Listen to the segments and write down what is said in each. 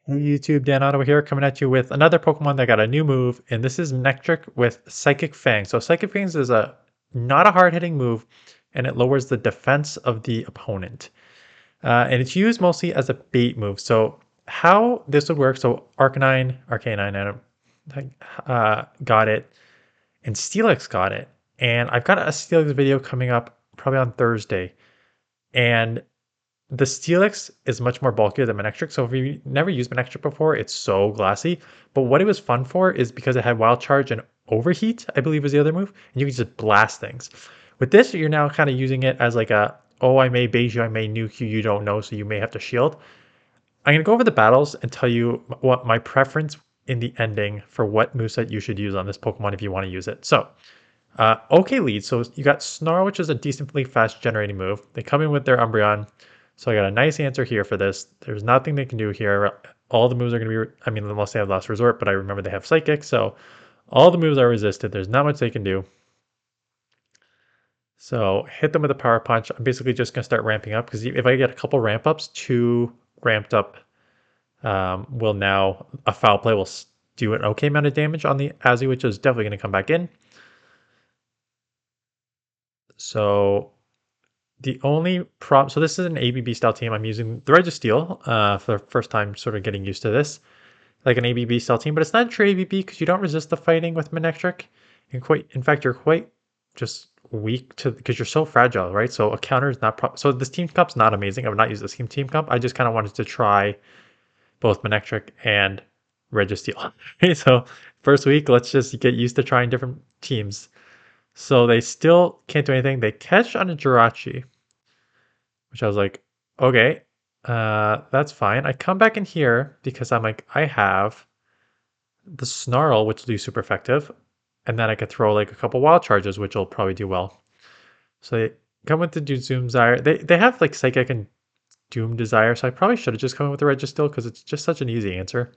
Hey YouTube, Dan Otto here, coming at you with another Pokemon that got a new move, and this is Manectric with Psychic Fangs. So Psychic Fangs is not a hard-hitting move, and it lowers the defense of the opponent. And it's used mostly as a bait move. So how this would work, so Arcanine, got it, and Steelix got it. And I've got a Steelix video coming up probably on Thursday. And the Steelix is much more bulkier than Manectric, so if you never used Manectric before, it's so glassy. But what it was fun for is because it had Wild Charge and Overheat, I believe was the other move, and you can just blast things. With this, you're now kind of using it as like oh, I may bait you, I may nuke you, you don't know, so you may have to shield. I'm going to go over the battles and tell you what my preference in the ending for what moveset you should use on this Pokemon if you want to use it. So, okay lead. So you got Snarl, which is a decently fast generating move. They come in with their Umbreon. So I got a nice answer here for this. There's nothing they can do here. All the moves are going to be, I mean, unless they have Last Resort, but I remember they have Psychic. So all the moves are resisted. There's not much they can do. So hit them with a Power Punch. I'm basically just going to start ramping up because if I get a couple ramp ups, 2 ramped up will now, a Foul Play will do an okay amount of damage on the Azzy, which is definitely going to come back in. So the only problem, so this is an ABB style team. I'm using the Registeel for the first time, sort of getting used to this, like an ABB style team, but it's not a true ABB because you don't resist the fighting with Manectric. And in fact, you're quite just weak to, because you're so fragile, right? So a counter is not, so this team comp's not amazing. I would not use this team comp. I just kind of wanted to try both Manectric and Registeel. So first week, let's just get used to trying different teams. So they still can't do anything. They catch on a Jirachi, which I was like, okay, that's fine. I come back in here because I'm like, I have the Snarl, which will do super effective, and then I could throw like a couple wild charges, which will probably do well. So they come with the Doom Desire. They have like Psychic and Doom Desire, so I probably should have just come with the Registeel because it's just such an easy answer.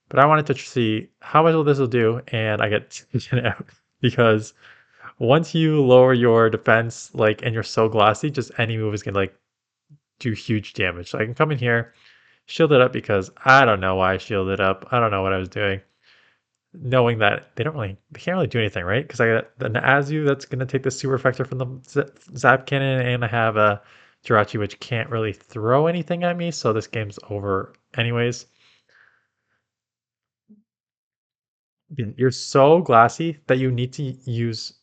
But I wanted to see how much this will do, and I get taken out because once you lower your defense, like, and you're so glassy, just any move is gonna like do huge damage. So I can come in here, shield it up because I don't know why I shielded up. I don't know what I was doing. Knowing that they can't really do anything, right? Because I got an Azu that's gonna take the super effector from the Zap Cannon, and I have a Jirachi which can't really throw anything at me, so this game's over anyways. You're so glassy that you need to use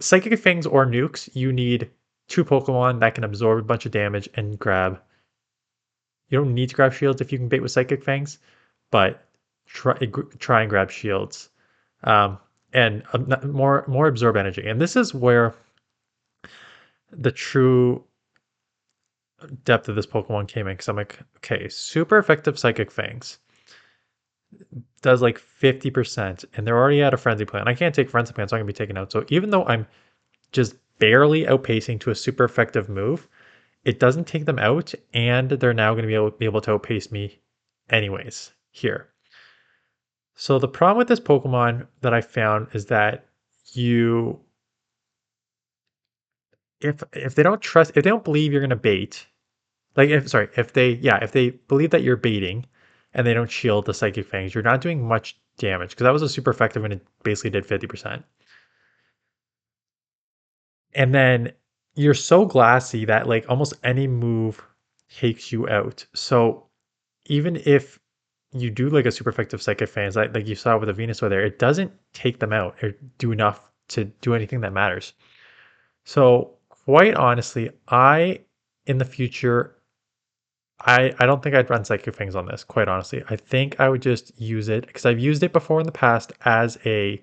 Psychic Fangs or Nukes. You need 2 Pokemon that can absorb a bunch of damage and grab. You don't need to grab shields if you can bait with Psychic Fangs, but try and grab shields, and more absorb energy. And this is where the true depth of this Pokemon came in, because I'm like, okay, super effective Psychic Fangs does like 50%, and they're already at a Frenzy Plant. I can't take Frenzy Plant, so I'm gonna be taken out. So even though I'm just barely outpacing to a super effective move, it doesn't take them out, and they're now going to be able to outpace me anyways here. So the problem with this Pokemon that I found is that you, if they don't trust, if they don't believe you're going to bait, like if they believe that you're baiting and they don't shield the Psychic Fangs, you're not doing much damage, because that was a super effective and it basically did 50%. And then you're so glassy that like almost any move takes you out. So even if you do like a super effective Psychic Fangs, like you saw with the Venusaur there, it doesn't take them out or do enough to do anything that matters. So quite honestly, in the future, I don't think I'd run Psychic Fangs on this, quite honestly. I think I would just use it because I've used it before in the past as a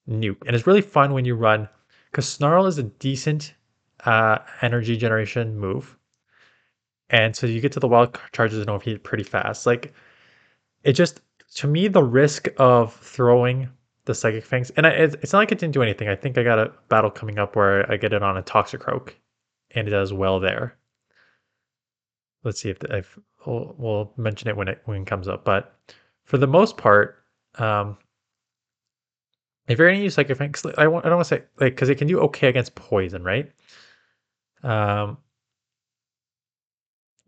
nuke. And it's really fun when you run, because Snarl is a decent energy generation move. And so you get to the wild charges and overheat pretty fast. Like, it just, to me, the risk of throwing the Psychic Fangs, and it's not like it didn't do anything. I think I got a battle coming up where I get it on a Toxicroak, and it does well there. Let's see if we'll mention it when it comes up. But for the most part, if you're gonna use Psychic Fangs, I don't want to say like, because it can do okay against poison, right? Um,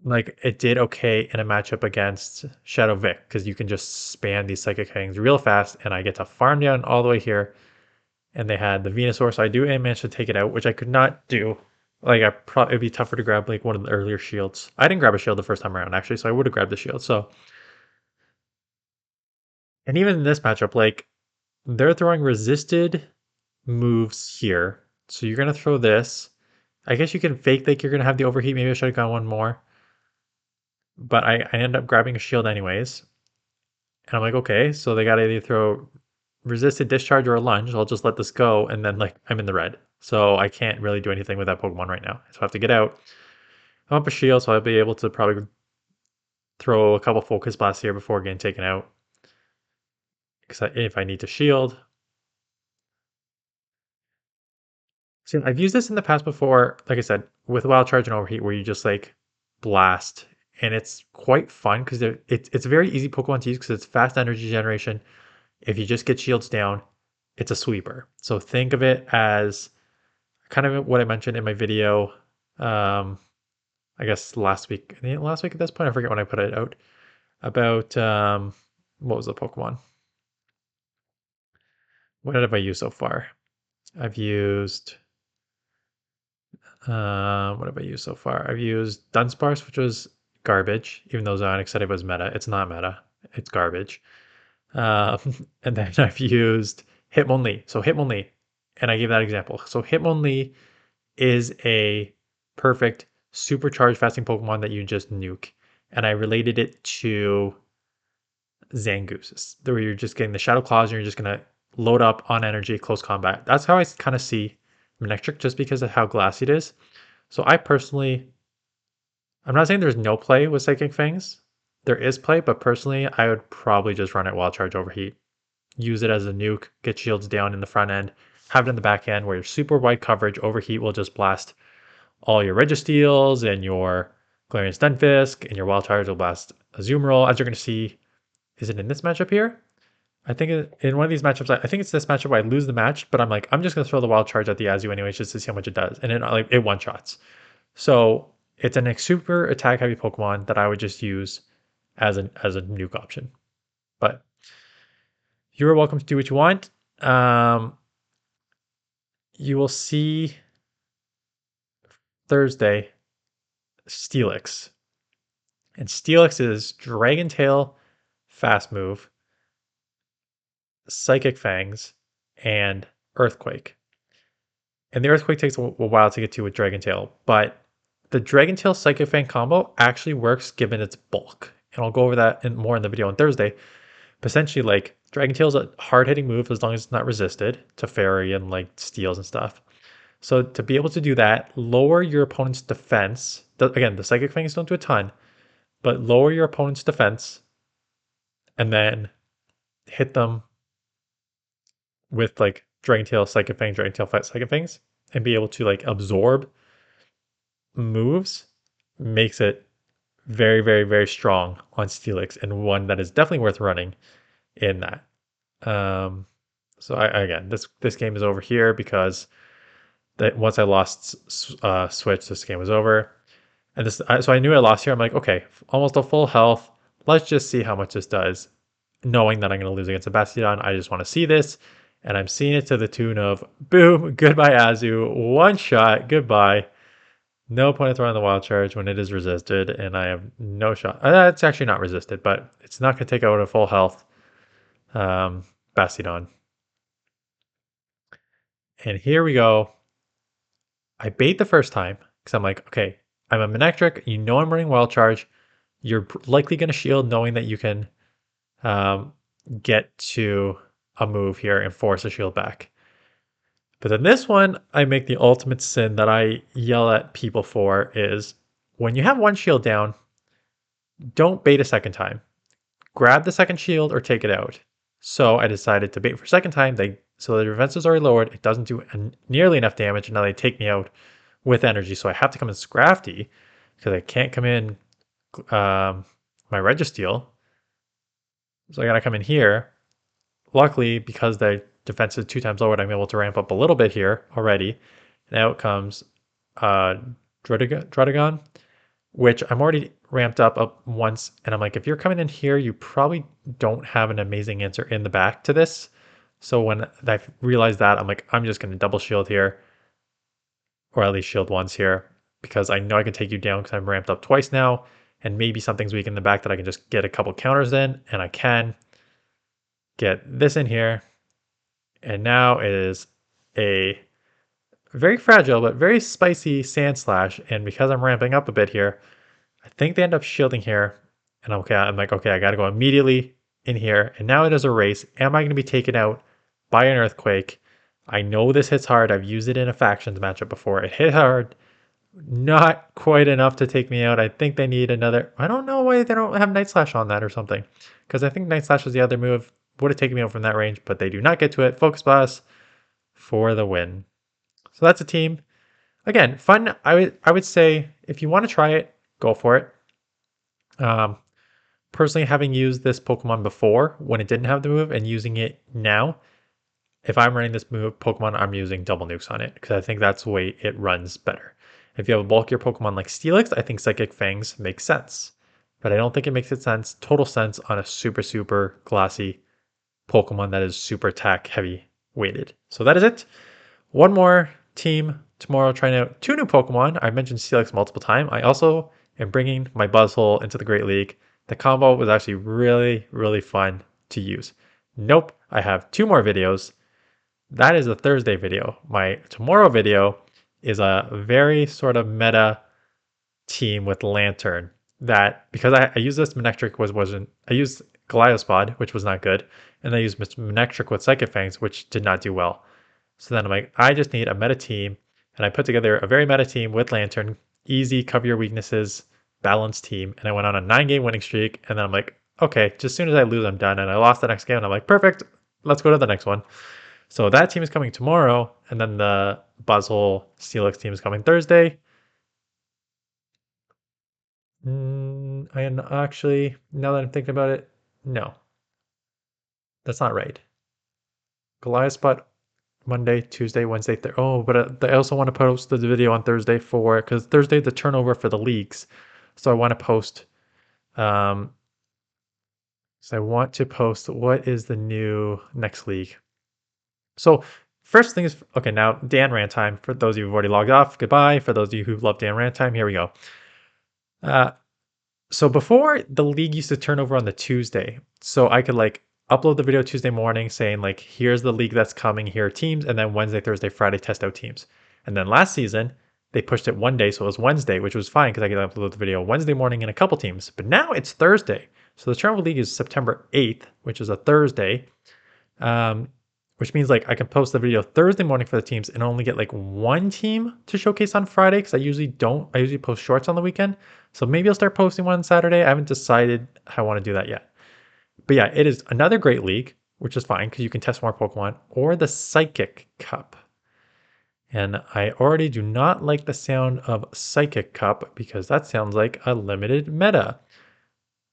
like it did okay in a matchup against Shadow Vic because you can just spam these Psychic Fangs real fast, and I get to farm down all the way here. And they had the Venusaur, so I do manage to take it out, which I could not do. Like it'd be tougher to grab like one of the earlier shields. I didn't grab a shield the first time around actually, so I would have grabbed the shield. So, and even in this matchup, like they're throwing resisted moves here. So you're gonna throw this. I guess you can fake like you're gonna have the overheat. Maybe I should have gone one more. But I end up grabbing a shield anyways. And I'm like, okay, so they gotta either throw resisted discharge or a lunge. I'll just let this go, and then like I'm in the red. So I can't really do anything with that Pokemon right now. So I have to get out. I'm up a shield, so I'll be able to probably throw a couple focus blasts here before getting taken out. Because if I need to shield. See, I've used this in the past before, like I said, with Wild Charge and Overheat, where you just like blast, and it's quite fun because it's a very easy Pokemon to use because it's fast energy generation. If you just get shields down, it's a sweeper. So think of it as kind of what I mentioned in my video. I guess last week. Last week at this point, I forget when I put it out. About what was the Pokemon? What have I used so far? I've used what have I used so far? I've used Dunspace, which was garbage, even though Zionic said it was meta. It's not meta. It's garbage. Um, and then I've used Hitmonlee. So Hitmonlee, and I gave that example. So Hitmonlee is a perfect supercharged fasting Pokemon that you just nuke. And I related it to Zangoose, where you're just getting the Shadow Claws and you're just gonna load up on energy close combat. That's how I kind of see Manectric, just because of how glassy it is. So I personally, I'm not saying there's no play with Psychic Fangs. There is play, but personally, I would probably just run it Wild Charge Overheat. Use it as a nuke, get shields down in the front end, have it in the back end where your super wide coverage Overheat will just blast all your Registeels and your Galarian Stunfisk, and your Wild Charge will blast Azumarill. As you're going to see, is it in this matchup here? I think in one of these matchups, I think it's this matchup where I lose the match, but I'm like, I'm just going to throw the Wild Charge at the Azu anyways just to see how much it does. And it one shots. So it's a super attack heavy Pokemon that I would just use as a nuke option. But you're welcome to do what you want. You will see Thursday Steelix. And Steelix is Dragon Tail, Fast Move, Psychic Fangs, and Earthquake. And the Earthquake takes a while to get to with Dragon Tail, but the Dragon Tail Psychic Fang combo actually works given its bulk. And I'll go over that more in the video on Thursday. But essentially, like, Dragon Tail is a hard-hitting move as long as it's not resisted to Fairy and, like, Steels and stuff. So to be able to do that, lower your opponent's defense. Again, the Psychic Fangs don't do a ton, but lower your opponent's defense and then hit them with, like, Dragon Tail, Psychic Fang, Dragon Tail, Fight Psychic Fangs, and be able to, like, absorb moves makes it very, very, very strong on Steelix, and one that is definitely worth running in that. So again, this game is over here because that once I lost Switch, this game was over. And so I knew I lost here. I'm like, okay, almost a full health. Let's just see how much this does. Knowing that I'm going to lose against a Bastiodon, I just want to see this. And I'm seeing it to the tune of, boom, goodbye Azu, one shot, goodbye. No point in throwing the Wild Charge when it is resisted, and I have no shot. It's actually not resisted, but it's not going to take out a full health Bastiodon. And here we go. I bait the first time because I'm like, okay, I'm a Manectric. You know I'm running Wild Charge. You're likely going to shield knowing that you can get to a move here and force a shield back. But then this one, I make the ultimate sin that I yell at people for is when you have one shield down, don't bait a second time. Grab the second shield or take it out. So I decided to bait for a second time. So the defense is already lowered. It doesn't do nearly enough damage, and now they take me out with energy. So I have to come in Scrafty because I can't come in my Registeel. So I gotta come in here. Luckily, because the defense is 2 times lowered, I'm able to ramp up a little bit here already. And out comes Drudigon. which I'm already ramped up once. And I'm like, if you're coming in here, you probably don't have an amazing answer in the back to this. So when I realized that, I'm like, I'm just going to double shield here, or at least shield once here, because I know I can take you down because I'm ramped up twice now. And maybe something's weak in the back that I can just get a couple counters in, and I can get this in here. And now it is a very fragile but very spicy Sand Slash. And because I'm ramping up a bit here, I think they end up shielding here. And I'm like, okay, I got to go immediately in here. And now it is a race. Am I going to be taken out by an Earthquake? I know this hits hard. I've used it in a Factions matchup before. It hit hard. Not quite enough to take me out. I think they need another. I don't know why they don't have Night Slash on that or something. Because I think Night Slash was the other move. Would have taken me out from that range, but they do not get to it. Focus Blast for the win. So that's a team. Again, fun. I would say if you want to try it, go for it. Personally, having used this Pokemon before when it didn't have the move and using it now, if I'm running this move Pokemon, I'm using double nukes on it because I think that's the way it runs better. If you have a bulkier Pokemon like Steelix, I think Psychic Fangs makes sense. But I don't think it makes total sense on a super glassy Pokemon that is super attack heavy weighted. So that is it. One more team tomorrow trying out 2 new Pokemon. I mentioned Steelix multiple times. I also am bringing my Buzzhole into the Great League. The combo was actually really fun to use. Nope, I have 2 more videos. That is a Thursday video. My tomorrow video is a very sort of meta team with Lanturn that, because I used this Manectric I used Goliathspod, which was not good, and I used Manectric with Psychic Fangs, which did not do well. So then I'm like, I just need a meta team, and I put together a very meta team with Lanturn, easy, cover your weaknesses, balanced team, and I went on a 9-game winning streak, and then I'm like, okay, just as soon as I lose, I'm done, and I lost the next game, and I'm like, perfect, let's go to the next one. So that team is coming tomorrow, and then the Buzzhole Steelix team is coming Thursday. I am actually, now that I'm thinking about it, no, that's not right. Goliathspot Monday, Tuesday, Wednesday. Oh, but I also want to post the video on Thursday because Thursday the turnover for the leagues. So I want to post. So I want to post what is the new next league. So first thing is okay. Now Dan Rant time. For those of you who've already logged off, goodbye. For those of you who love Dan Rant time, here we go. So before the league used to turn over on the Tuesday, so I could like upload the video Tuesday morning saying like, here's the league that's coming, here are teams, and then Wednesday, Thursday, Friday test out teams. And then last season, they pushed it one day, so it was Wednesday, which was fine because I could upload the video Wednesday morning in a couple teams. But now it's Thursday. So the Tournament League is September 8th, which is a Thursday, which means like I can post the video Thursday morning for the teams and only get like one team to showcase on Friday because I usually post shorts on the weekend. So maybe I'll start posting one on Saturday. I haven't decided how I want to do that yet. But yeah, it is another great league, which is fine because you can test more Pokemon, or the Psychic Cup. And I already do not like the sound of Psychic Cup because that sounds like a limited meta.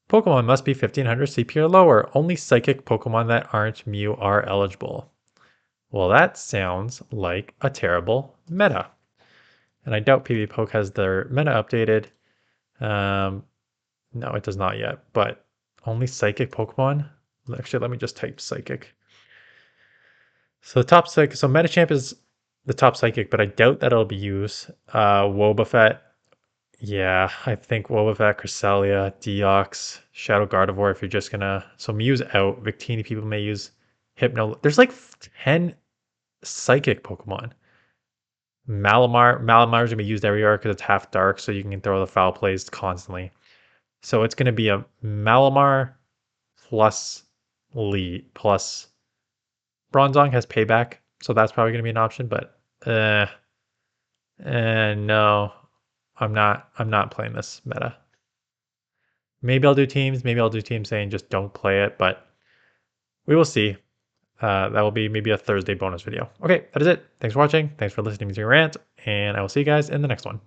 Pokemon must be 1500 CP or lower. Only Psychic Pokemon that aren't Mew are eligible. Well, that sounds like a terrible meta. And I doubt PvPoke has their meta updated. No, it does not yet, but only Psychic Pokemon? Actually, let me just type Psychic. So the top Psychic, so Metachamp is the top Psychic, but I doubt that it'll be used. Wobbuffet, yeah, I think Wobbuffet, Cresselia, Deox, Shadow Gardevoir if you're just gonna... So Mew's out, Victini people may use Hypno. There's like 10 Psychic Pokemon. Malamar's gonna be used everywhere because it's half dark, so you can throw the foul plays constantly. So it's gonna be a Malamar plus Lee plus Bronzong has payback, so that's probably gonna be an option. But no, I'm not playing this meta. Maybe I'll do teams. Maybe I'll do teams saying just don't play it, but we will see. That will be maybe a Thursday bonus video. Okay, that is it. Thanks for watching. Thanks for listening to your rant, and I will see you guys in the next one.